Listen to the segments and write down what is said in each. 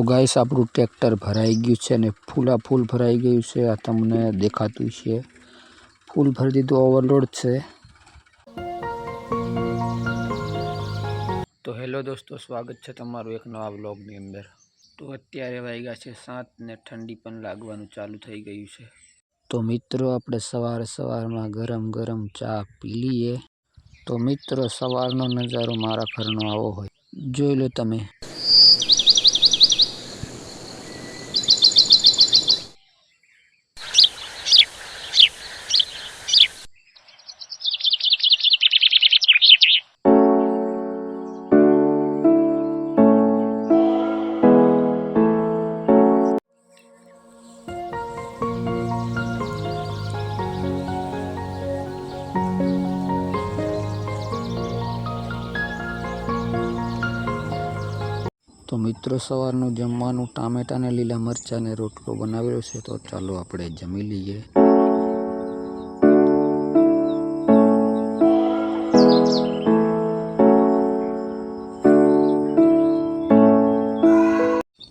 Guys આપણું tractor ભરાઈ ગયું છે અને ફૂલ ભરાઈ ગયું છે। આ તમને દેખાતું છે, ફૂલ ભરી દીધું, ઓવરલોડ છે। તો હેલો દોસ્તો, સ્વાગત છે તમારું એક નવા વ્લોગની અંદર। તો અત્યારે વાગ્યા છે 7 ને ઠંડી પણ લાગવાનું ચાલુ થઈ ગયું છે। તો મિત્રો આપણે સવારમાં ગરમ ચા પી લઈએ। તો મિત્રો સવારનો નજારો મારા ઘરનો આવો હોય, જોઈ લો તમે। તો મિત્રો સવારનું જમવાનું ટામેટા ને લીલા મરચાં ને રોટલો બનાવેલો છે। તો ચાલો આપણે જમી લઈએ।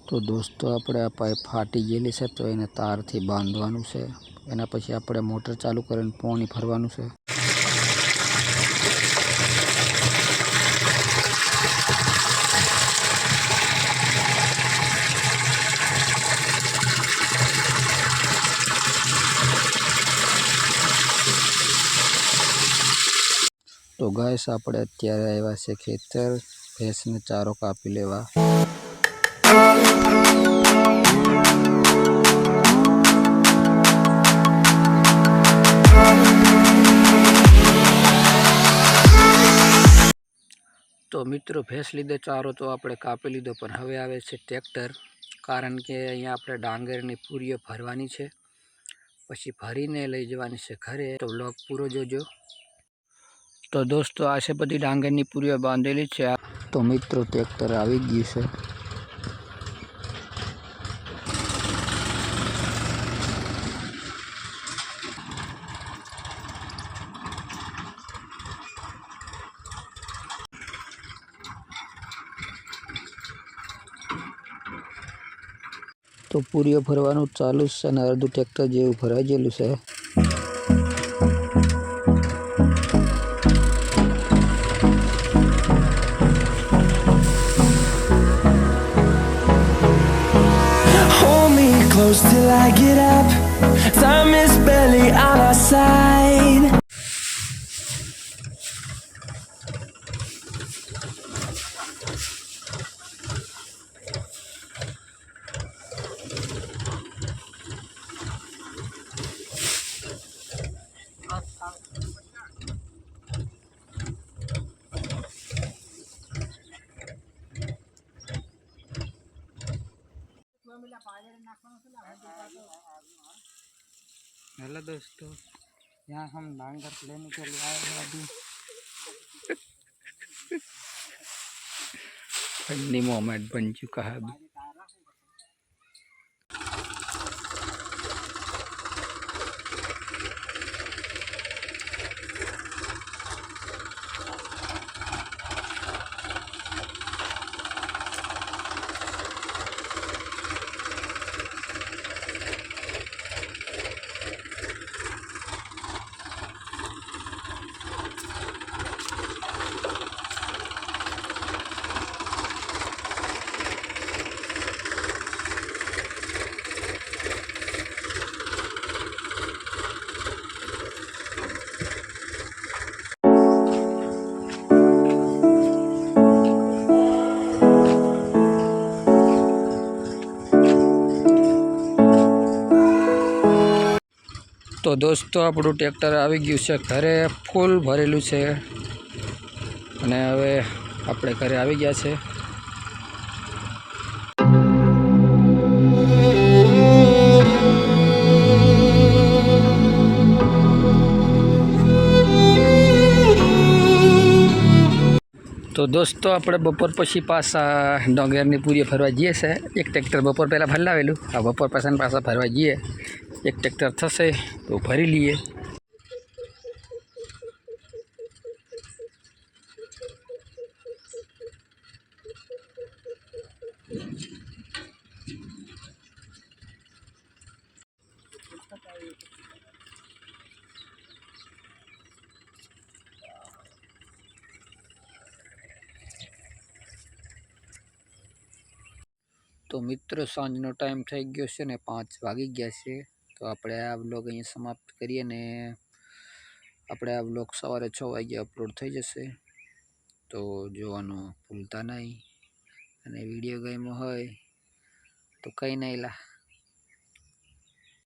તો દોસ્તો આપણે આ પાઇપ ફાટી ગયેલી છે, તો એને તારથી બાંધવાનું છે। એના પછી આપણે મોટર ચાલુ કરીને પાણી ભરવાનું છે। તો ગાઈસ આપણે અત્યારે આવ્યા છે ખેતર, ભેંસને ચારો કાપી લેવા। તો મિત્રો ભેંસ લીધે ચારો તો આપણે કાપી લીધો, પણ હવે આવે છે ટ્રેક્ટર, કારણ કે અહીંયા આપણે ડાંગરની પૂરીઓ ભરવાની છે, પછી ભરીને લઈ જવાની છે ઘરે। તો વ્લોગ પૂરો જોજો। તો દોસ્તો આ છે બધી ડાંગરની પૂરીઓ બાંધેલી છે। તો મિત્રો ટ્રેક્ટર આવી ગયું છે। તો પૂરીઓ ભરવાનું ચાલુ છે અને અડધું ટ્રેક્ટર જેવું ભરાઈ ગયેલું છે। Close till I get up, time is barely on our side. Hello दोस्तों, यहाँ हम डांगर लेने के लिए आए हैं। अभी फनी मोमेंट बन चुका है अभी। तो दोस्तों આપણું ટ્રેક્ટર આવી ગયું છે ઘરે, ફૂલ ભરેલું છે અને હવે આપણે ઘરે આવી ગયા છે। તો દોસ્તો આપણે બપોર પછી પાછા ડાંગરની પૂરી ભરવા જઈએ છે। એક ટ્રેક્ટર બપોર પહેલાં ભરાવેલું, આ બપોર પાછા ભરવા જઈએ। एक ट्रेक्टर थसे तो भरी लिए। તો મિત્રો સાંજનો ટાઈમ થઈ ગયો છે ને 5 વાગી ગયા છે. તો આપણે આ વ્લોગ અહીંયા સમાપ્ત કરીએ ને આપણે આ વ્લોગ સવારે 6 વાગે અપલોડ થઈ જશે. તો જોવાનું ભૂલતા નહીં અને વિડીયો ગમ્યો હોય તો કંઈ નહીં લા